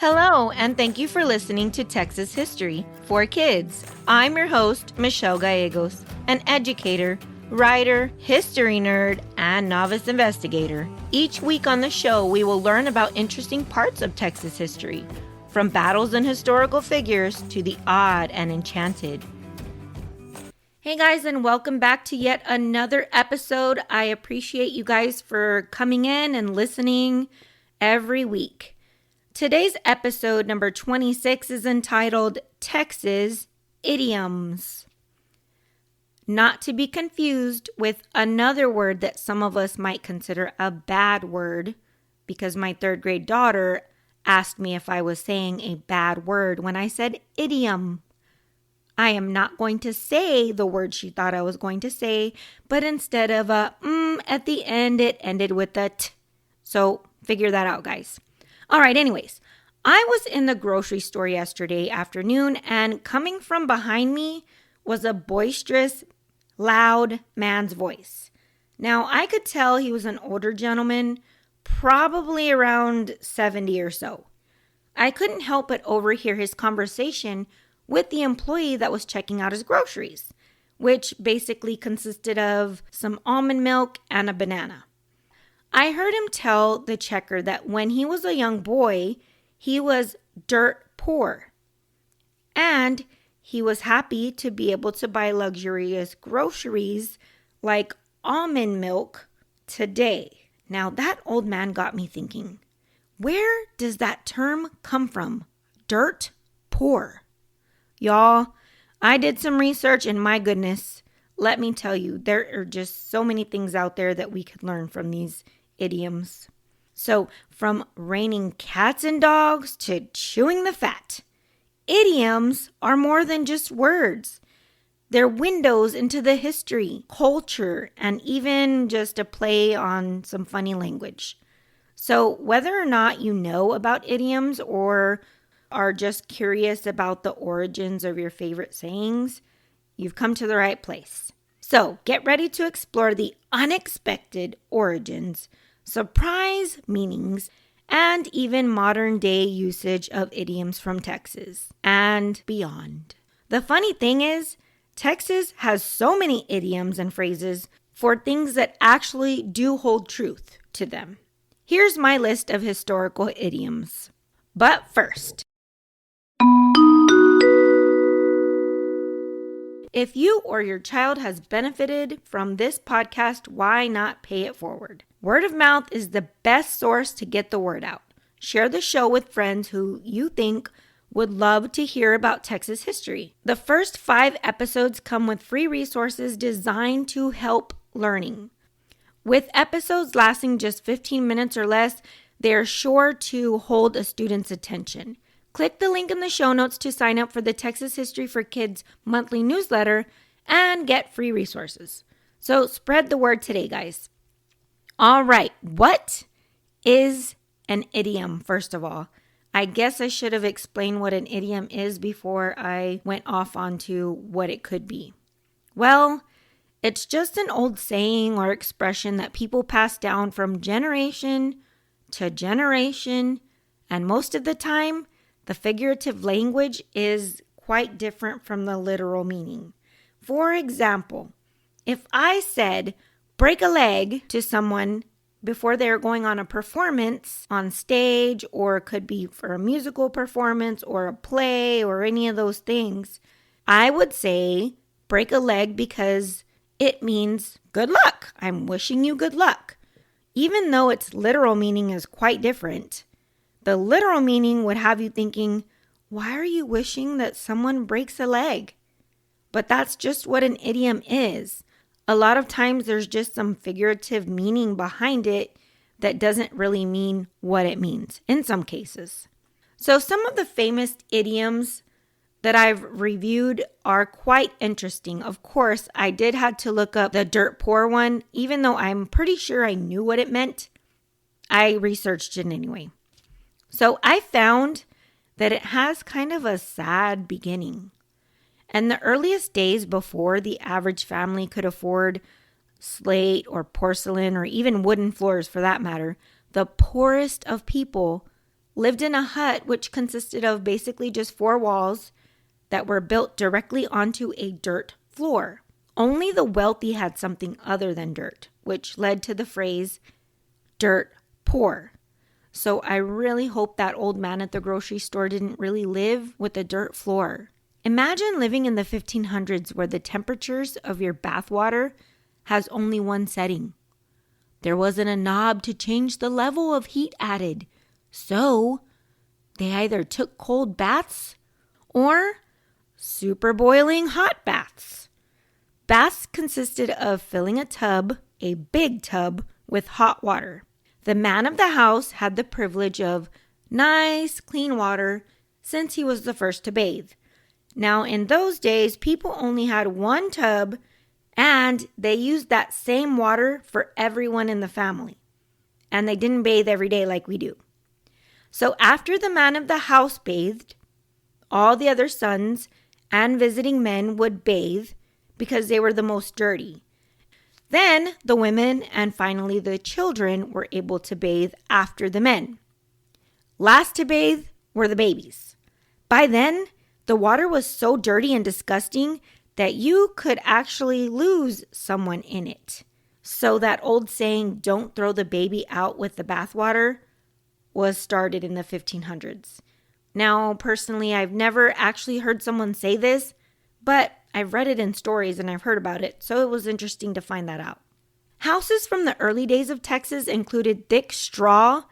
Hello, and thank you for listening to Texas History for Kids. I'm your host, Michelle Gallegos, an educator, writer, history nerd, and novice investigator. Each week on the show, we will learn about interesting parts of Texas history, from battles and historical figures to the odd and enchanted. Hey guys, and welcome back to yet another episode. I appreciate you guys for coming in and listening every week. Today's episode number 26 is entitled Texas Idioms. Not to be confused with another word that some of us might consider a bad word, because my third grade daughter asked me if I was saying a bad word when I said idiom. I am not going to say the word she thought I was going to say, but instead of a at the end, it ended with a t. So figure that out, guys. All right, anyways, I was in the grocery store yesterday afternoon, and coming from behind me was a boisterous, loud man's voice. Now, I could tell he was an older gentleman, probably around 70 or so. I couldn't help but overhear his conversation with the employee that was checking out his groceries, which basically consisted of some almond milk and a banana. I heard him tell the checker that when he was a young boy, he was dirt poor. And he was happy to be able to buy luxurious groceries like almond milk today. Now that old man got me thinking, where does that term come from? Dirt poor. Y'all, I did some research and my goodness, let me tell you, there are just so many things out there that we could learn from these idioms. So from raining cats and dogs to chewing the fat, idioms are more than just words. They're windows into the history, culture, and even just a play on some funny language. So whether or not you know about idioms or are just curious about the origins of your favorite sayings, you've come to the right place. So get ready to explore the unexpected origins, surprise meanings, and even modern day usage of idioms from Texas and beyond. The funny thing is, Texas has so many idioms and phrases for things that actually do hold truth to them. Here's my list of historical idioms. But first, if you or your child has benefited from this podcast, why not pay it forward? Word of mouth is the best source to get the word out. Share the show with friends who you think would love to hear about Texas history. The first 5 episodes come with free resources designed to help learning. With episodes lasting just 15 minutes or less, they are sure to hold a student's attention. Click the link in the show notes to sign up for the Texas History for Kids monthly newsletter and get free resources. So spread the word today, guys. All right, what is an idiom, first of all? I guess I should have explained what an idiom is before I went off onto what it could be. Well, it's just an old saying or expression that people pass down from generation to generation, and most of the time, the figurative language is quite different from the literal meaning. For example, if I said break a leg to someone before they're going on a performance on stage, or it could be for a musical performance or a play or any of those things, I would say break a leg because it means good luck. I'm wishing you good luck. Even though its literal meaning is quite different, the literal meaning would have you thinking, why are you wishing that someone breaks a leg? But that's just what an idiom is. A lot of times there's just some figurative meaning behind it that doesn't really mean what it means in some cases. So some of the famous idioms that I've reviewed are quite interesting. Of course, I did have to look up the dirt poor one, even though I'm pretty sure I knew what it meant. I researched it anyway. So I found that it has kind of a sad beginning. And the earliest days before the average family could afford slate or porcelain or even wooden floors for that matter, the poorest of people lived in a hut which consisted of basically just 4 walls that were built directly onto a dirt floor. Only the wealthy had something other than dirt, which led to the phrase dirt poor. So I really hope that old man at the grocery store didn't really live with a dirt floor. Imagine living in the 1500s where the temperatures of your bath water has only one setting. There wasn't a knob to change the level of heat added. So they either took cold baths or super boiling hot baths. Baths consisted of filling a tub, a big tub, with hot water. The man of the house had the privilege of nice, clean water since he was the first to bathe. Now, in those days, people only had one tub and they used that same water for everyone in the family. And they didn't bathe every day like we do. So after the man of the house bathed, all the other sons and visiting men would bathe because they were the most dirty. Then the women and finally the children were able to bathe after the men. Last to bathe were the babies. By then, the water was so dirty and disgusting that you could actually lose someone in it. So that old saying, don't throw the baby out with the bathwater, was started in the 1500s. Now, personally, I've never actually heard someone say this, but I've read it in stories and I've heard about it, so it was interesting to find that out. Houses from the early days of Texas included thick straw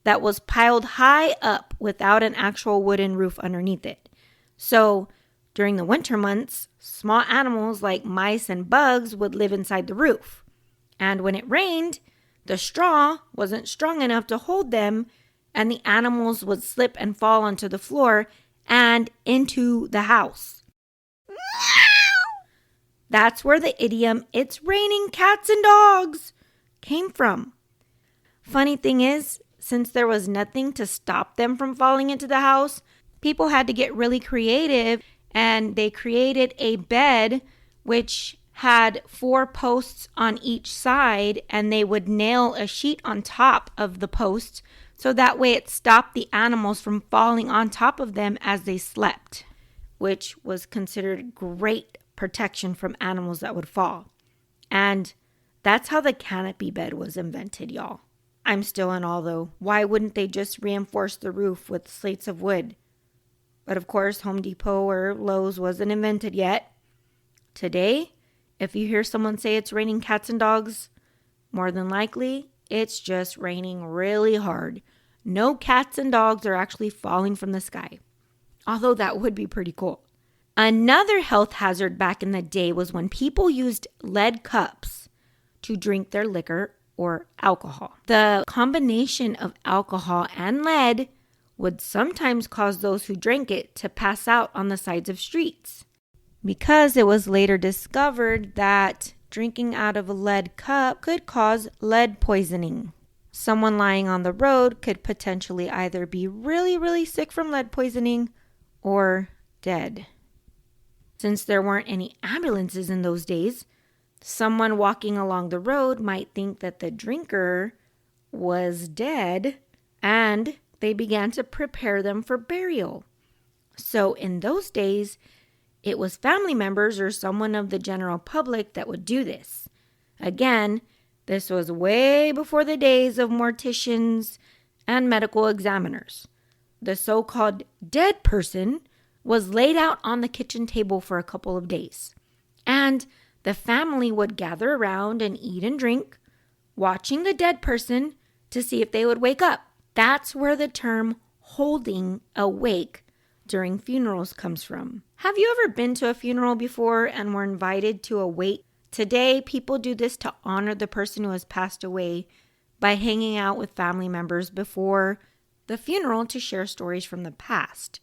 that was piled high up without an actual wooden roof underneath it. So, during the winter months, small animals like mice and bugs would live inside the roof. And when it rained, the straw wasn't strong enough to hold them, and the animals would slip and fall onto the floor and into the house. That's where the idiom, "it's raining cats and dogs," came from. Funny thing is, since there was nothing to stop them from falling into the house, people had to get really creative, and they created a bed which had 4 posts on each side, and they would nail a sheet on top of the posts so that way it stopped the animals from falling on top of them as they slept, which was considered great protection from animals that would fall. And that's how the canopy bed was invented, y'all. I'm still in awe though. Why wouldn't they just reinforce the roof with slates of wood? But of course, Home Depot or Lowe's wasn't invented yet. Today, if you hear someone say it's raining cats and dogs, more than likely, it's just raining really hard. No cats and dogs are actually falling from the sky. Although that would be pretty cool. Another health hazard back in the day was when people used lead cups to drink their liquor or alcohol. The combination of alcohol and lead would sometimes cause those who drank it to pass out on the sides of streets, because it was later discovered that drinking out of a lead cup could cause lead poisoning. Someone lying on the road could potentially either be really, really sick from lead poisoning or dead. Since there weren't any ambulances in those days, someone walking along the road might think that the drinker was dead, and they began to prepare them for burial. So in those days, it was family members or someone of the general public that would do this. Again, this was way before the days of morticians and medical examiners. The so-called dead person was laid out on the kitchen table for a couple of days. And the family would gather around and eat and drink, watching the dead person to see if they would wake up. That's where the term holding a wake during funerals comes from. Have you ever been to a funeral before and were invited to a wake? Today, people do this to honor the person who has passed away by hanging out with family members before the funeral to share stories from the past.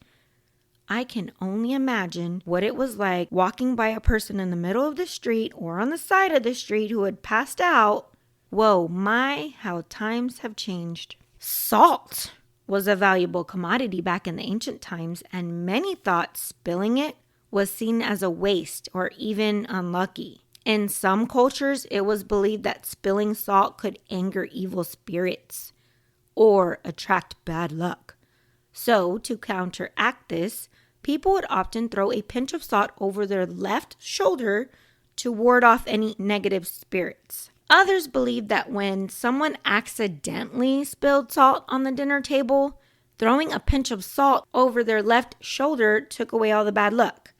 I can only imagine what it was like walking by a person in the middle of the street or on the side of the street who had passed out. Whoa, my, how times have changed. Salt was a valuable commodity back in the ancient times, and many thought spilling it was seen as a waste or even unlucky. In some cultures, it was believed that spilling salt could anger evil spirits or attract bad luck. So, to counteract this, people would often throw a pinch of salt over their left shoulder to ward off any negative spirits. Others believe that when someone accidentally spilled salt on the dinner table, throwing a pinch of salt over their left shoulder took away all the bad luck.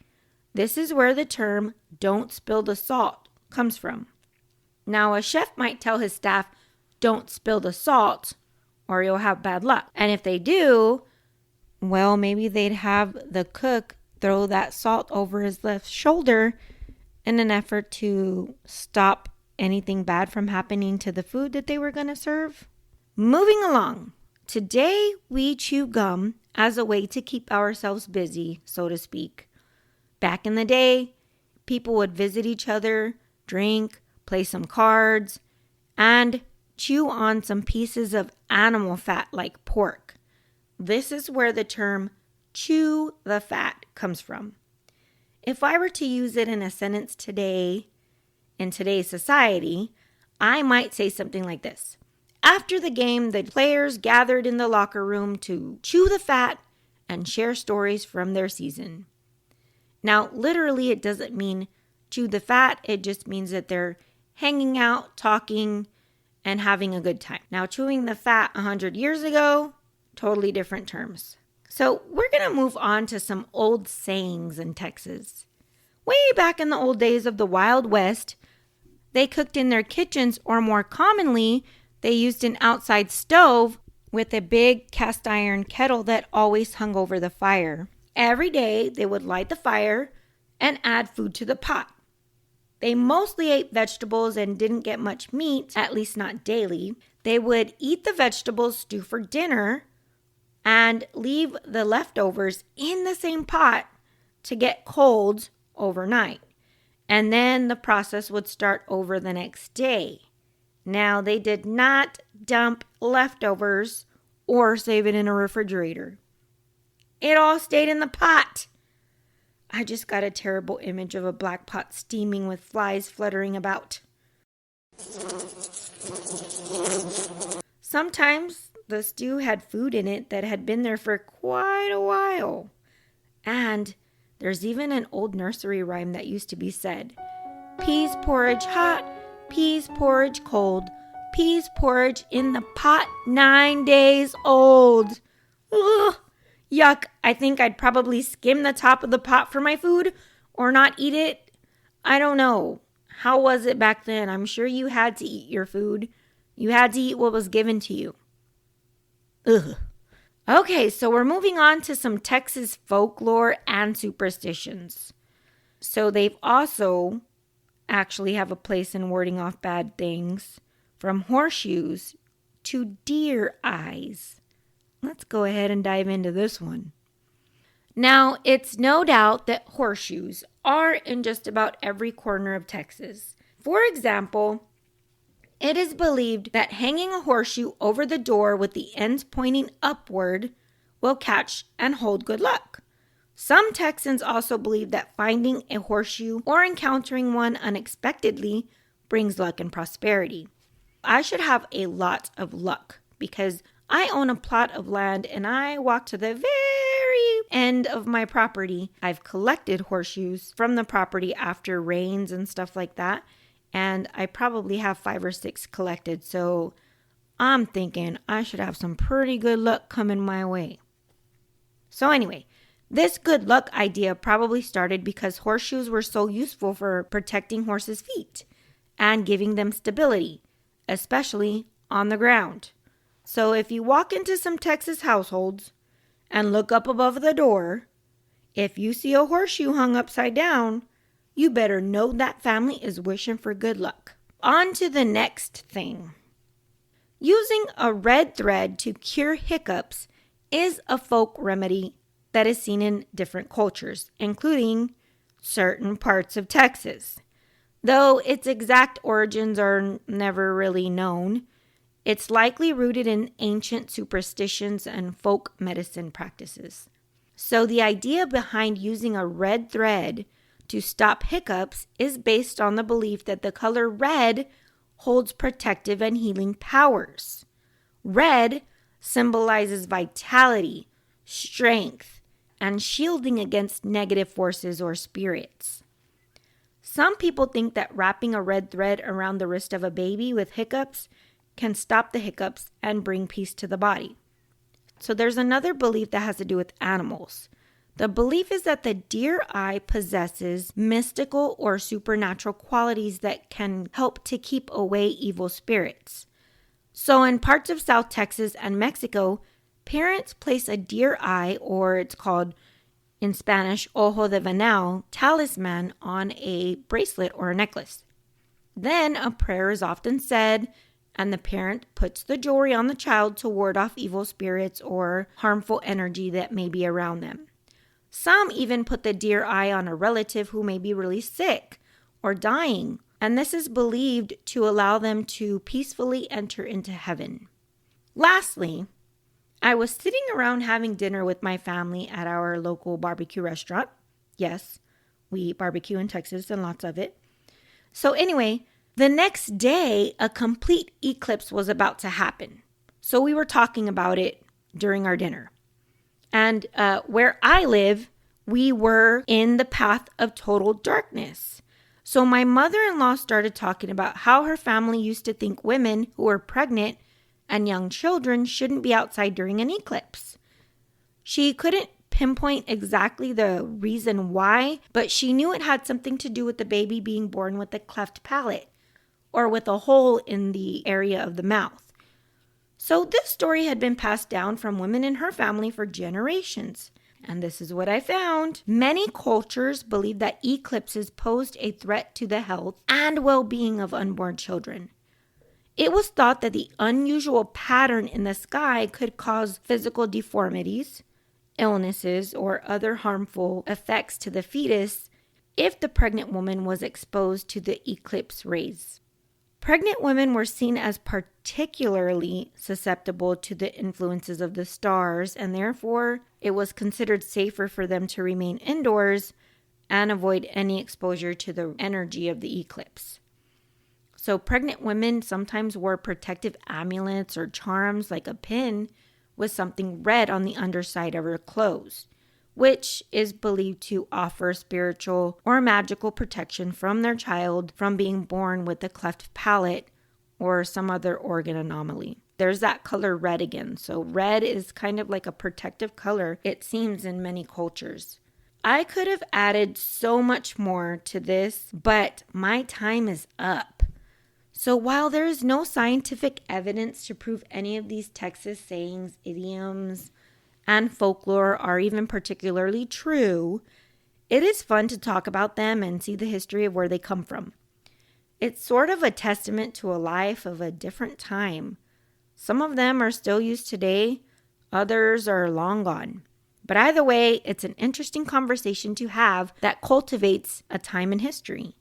This is where the term "don't spill the salt" comes from. Now, a chef might tell his staff, "Don't spill the salt, or you'll have bad luck." And if they do, well, maybe they'd have the cook throw that salt over his left shoulder in an effort to stop anything bad from happening to the food that they were going to serve. Moving along, today we chew gum as a way to keep ourselves busy, so to speak. Back in the day, people would visit each other, drink, play some cards, and chew on some pieces of animal fat like pork. This is where the term "chew the fat" comes from. If I were to use it in a sentence today, in today's society, I might say something like this. After the game, the players gathered in the locker room to chew the fat and share stories from their season. Now, literally, it doesn't mean chew the fat. It just means that they're hanging out, talking, and having a good time. Now, chewing the fat 100 years ago, totally different terms. So we're going to move on to some old sayings in Texas. Way back in the old days of the Wild West, they cooked in their kitchens, or more commonly, they used an outside stove with a big cast iron kettle that always hung over the fire. Every day, they would light the fire and add food to the pot. They mostly ate vegetables and didn't get much meat, at least not daily. They would eat the vegetables stew for dinner and leave the leftovers in the same pot to get cold overnight. And then the process would start over the next day. Now, they did not dump leftovers or save it in a refrigerator. It all stayed in the pot. I just got a terrible image of a black pot steaming with flies fluttering about. Sometimes the stew had food in it that had been there for quite a while. And there's even an old nursery rhyme that used to be said, "Peas porridge hot, peas porridge cold, peas porridge in the pot 9 days old." Ugh. Yuck, I think I'd probably skim the top of the pot for my food or not eat it. I don't know. How was it back then? I'm sure you had to eat your food. You had to eat what was given to you. Ugh. Okay, so we're moving on to some Texas folklore and superstitions. So they've also actually have a place in warding off bad things, from horseshoes to deer eyes. Let's go ahead and dive into this one. Now, it's no doubt that horseshoes are in just about every corner of Texas. For example, it is believed that hanging a horseshoe over the door with the ends pointing upward will catch and hold good luck. Some Texans also believe that finding a horseshoe or encountering one unexpectedly brings luck and prosperity. I should have a lot of luck because I own a plot of land and I walk to the very end of my property. I've collected horseshoes from the property after rains and stuff like that. And I probably have 5 or 6 collected. So I'm thinking I should have some pretty good luck coming my way. So anyway, this good luck idea probably started because horseshoes were so useful for protecting horses' feet and giving them stability, especially on the ground. So if you walk into some Texas households and look up above the door, if you see a horseshoe hung upside down, you better know that family is wishing for good luck. On to the next thing. Using a red thread to cure hiccups is a folk remedy that is seen in different cultures, including certain parts of Texas. Though its exact origins are never really known, it's likely rooted in ancient superstitions and folk medicine practices. So the idea behind using a red thread to stop hiccups is based on the belief that the color red holds protective and healing powers. Red symbolizes vitality, strength, and shielding against negative forces or spirits. Some people think that wrapping a red thread around the wrist of a baby with hiccups can stop the hiccups and bring peace to the body. So there's another belief that has to do with animals. The belief is that the deer eye possesses mystical or supernatural qualities that can help to keep away evil spirits. So in parts of South Texas and Mexico, parents place a deer eye, or it's called in Spanish, ojo de venado, talisman on a bracelet or a necklace. Then a prayer is often said, and the parent puts the jewelry on the child to ward off evil spirits or harmful energy that may be around them. Some even put the deer eye on a relative who may be really sick or dying, and this is believed to allow them to peacefully enter into heaven. Lastly, I was sitting around having dinner with my family at our local barbecue restaurant. Yes, we eat barbecue in Texas and lots of it. So anyway, the next day, a complete eclipse was about to happen. So we were talking about it during our dinner. And where I live, we were in the path of total darkness. So my mother-in-law started talking about how her family used to think women who were pregnant and young children shouldn't be outside during an eclipse. She couldn't pinpoint exactly the reason why, but she knew it had something to do with the baby being born with a cleft palate or with a hole in the area of the mouth. So this story had been passed down from women in her family for generations. And this is what I found. Many cultures believe that eclipses posed a threat to the health and well-being of unborn children. It was thought that the unusual pattern in the sky could cause physical deformities, illnesses, or other harmful effects to the fetus if the pregnant woman was exposed to the eclipse rays. Pregnant women were seen as particularly susceptible to the influences of the stars, and therefore it was considered safer for them to remain indoors and avoid any exposure to the energy of the eclipse. So pregnant women sometimes wore protective amulets or charms like a pin with something red on the underside of her clothes, which is believed to offer spiritual or magical protection from their child from being born with a cleft palate or some other organ anomaly. There's that color red again. So red is kind of like a protective color, it seems, in many cultures. I could have added so much more to this, but my time is up. So while there is no scientific evidence to prove any of these Texas sayings, idioms, and folklore are even particularly true, it is fun to talk about them and see the history of where they come from. It's sort of a testament to a life of a different time. Some of them are still used today, others are long gone. But either way, it's an interesting conversation to have that cultivates a time in history.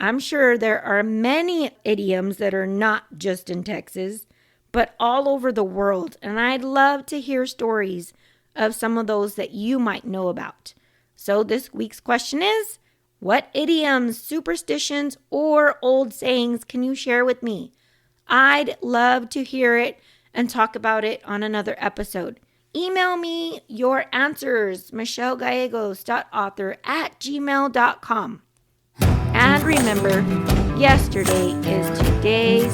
I'm sure there are many idioms that are not just in Texas, but all over the world, and I'd love to hear stories of some of those that you might know about. So this week's question is, what idioms, superstitions, or old sayings can you share with me? I'd love to hear it and talk about it on another episode. Email me your answers, michellegallegos.author@gmail.com. And remember, yesterday is today's